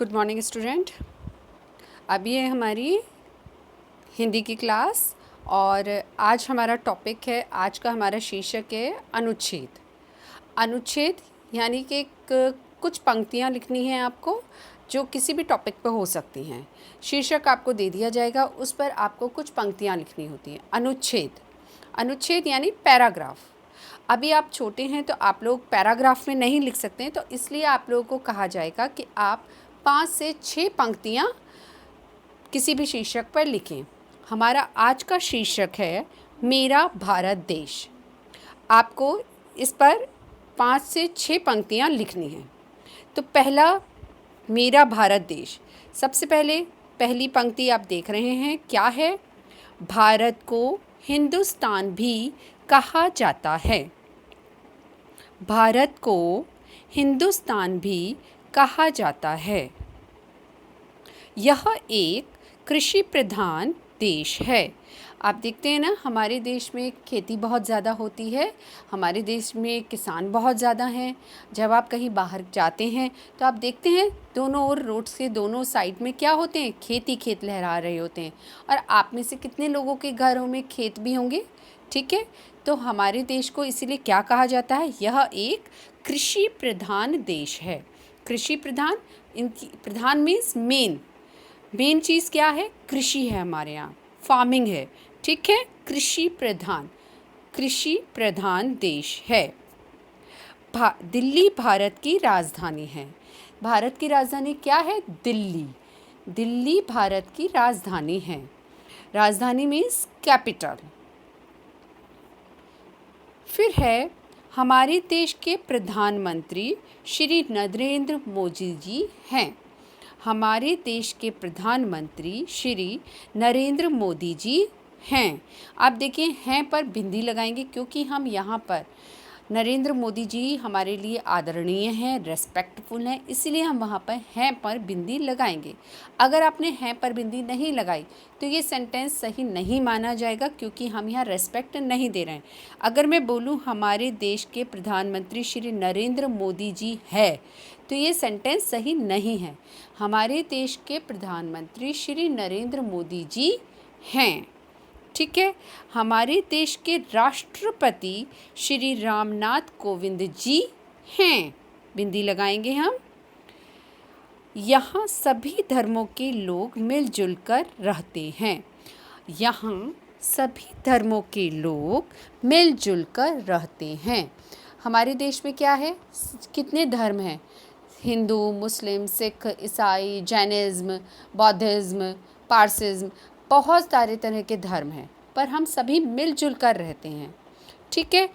Good morning student. अभी है हमारी हिंदी की क्लास और आज हमारा टॉपिक है, आज का हमारा शीर्षक है अनुच्छेद। अनुच्छेद यानी कि कुछ पंक्तियाँ लिखनी हैं आपको जो किसी भी टॉपिक पर हो सकती हैं। शीर्षक आपको दे दिया जाएगा, उस पर आपको कुछ पंक्तियाँ लिखनी होती हैं। अनुच्छेद, अनुच्छेद यानी पैराग्राफ। अभी आप छोटे हैं तो आप लोग पैराग्राफ में नहीं लिख सकते हैं, तो इसलिए आप लोगों को कहा जाएगा कि आप 5 से 6 पंक्तियाँ किसी भी शीर्षक पर लिखें। हमारा आज का शीर्षक है मेरा भारत देश। आपको इस पर 5 से 6 पंक्तियाँ लिखनी हैं। तो पहला, मेरा भारत देश। सबसे पहले पहली पंक्ति आप देख रहे हैं, क्या है? भारत को हिंदुस्तान भी कहा जाता है। भारत को हिंदुस्तान भी कहा जाता है। यह एक कृषि प्रधान देश है। आप देखते हैं ना, हमारे देश में खेती बहुत ज़्यादा होती है, हमारे देश में किसान बहुत ज़्यादा हैं। जब आप कहीं बाहर जाते हैं तो आप देखते हैं दोनों ओर, रोड्स के दोनों साइड में क्या होते हैं? खेत लहरा रहे होते हैं। और आप में से कितने लोगों के घरों में खेत भी होंगे? ठीक है, तो हमारे देश को इसीलिए क्या कहा जाता है? यह एक कृषि प्रधान देश है। कृषि प्रधान, इनकी प्रधान मीन्स मेन चीज़ क्या है? कृषि है, हमारे यहाँ फार्मिंग है। ठीक है, कृषि प्रधान देश है। दिल्ली भारत की राजधानी है। भारत की राजधानी क्या है? दिल्ली। दिल्ली भारत की राजधानी है। राजधानी मीन्स कैपिटल। फिर है, हमारे देश के प्रधानमंत्री श्री नरेंद्र मोदी जी हैं। हमारे देश के प्रधानमंत्री श्री नरेंद्र मोदी जी हैं। आप देखिए, हैं पर बिंदी लगाएंगे क्योंकि हम यहाँ पर नरेंद्र मोदी जी हमारे लिए आदरणीय हैं, रेस्पेक्टफुल हैं, इसीलिए हम वहाँ पर हैं पर बिंदी लगाएंगे। अगर आपने हैं पर बिंदी नहीं लगाई तो ये सेंटेंस सही नहीं माना जाएगा, क्योंकि हम यहाँ रेस्पेक्ट नहीं दे रहे हैं। अगर मैं बोलूँ हमारे देश के प्रधानमंत्री श्री नरेंद्र मोदी जी है, तो ये सेंटेंस सही नहीं है। हमारे देश के प्रधानमंत्री श्री नरेंद्र मोदी जी हैं। ठीक है, हमारे देश के राष्ट्रपति श्री रामनाथ कोविंद जी हैं। बिंदी लगाएंगे हम। यहाँ सभी धर्मों के लोग मिलजुल कर रहते हैं। यहाँ सभी धर्मों के लोग मिलजुल कर रहते हैं। हमारे देश में क्या है? कितने धर्म हैं? हिंदू, मुस्लिम, सिख, ईसाई, जैनिज़्म, बौद्धिज़्म, पारसिज़्म, बहुत सारे तरह के धर्म हैं, पर हम सभी मिलजुल कर रहते हैं। ठीक है,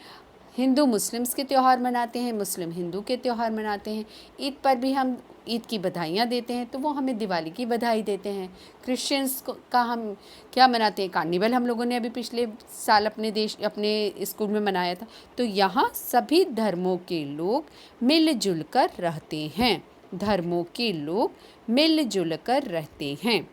हिंदू मुस्लिम्स के त्यौहार मनाते हैं, मुस्लिम हिंदू के त्यौहार मनाते हैं। ईद पर भी हम ईद की बधाइयाँ देते हैं, तो वो हमें दिवाली की बधाई देते हैं। क्रिश्चियंस का हम क्या मनाते हैं? कार्निवल हम लोगों ने अभी पिछले साल अपने स्कूल में मनाया था। तो यहाँ सभी धर्मों के लोग मिलजुल कर रहते हैं। धर्मों के लोग मिलजुल कर रहते हैं।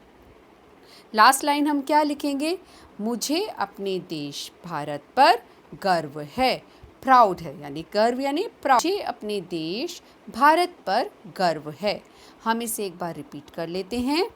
लास्ट लाइन हम क्या लिखेंगे? मुझे अपने देश भारत पर गर्व है। प्राउड है, यानी गर्व यानी प्राउड। मुझे अपने देश भारत पर गर्व है। हम इसे एक बार रिपीट कर लेते हैं।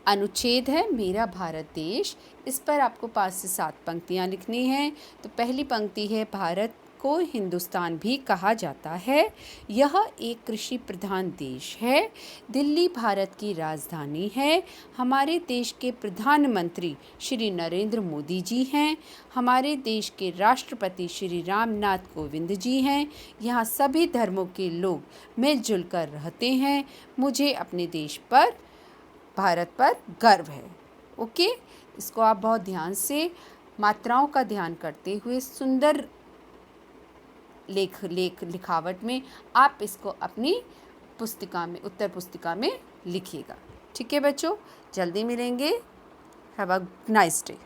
अनुच्छेद है मेरा भारत देश। इस पर आपको 5 से 7 पंक्तियाँ लिखनी हैं। तो पहली पंक्ति है, भारत को हिंदुस्तान भी कहा जाता है। यह एक कृषि प्रधान देश है। दिल्ली भारत की राजधानी है। हमारे देश के प्रधानमंत्री श्री नरेंद्र मोदी जी हैं। हमारे देश के राष्ट्रपति श्री रामनाथ कोविंद जी हैं। यहाँ सभी धर्मों के लोग मिलजुल कर रहते हैं। मुझे अपने देश पर, भारत पर गर्व है। ओके, इसको आप बहुत ध्यान से, मात्राओं का ध्यान करते हुए, सुंदर लिखावट में आप इसको अपनी पुस्तिका में, उत्तर पुस्तिका में लिखिएगा। ठीक है बच्चों, जल्दी मिलेंगे। Have a nice day.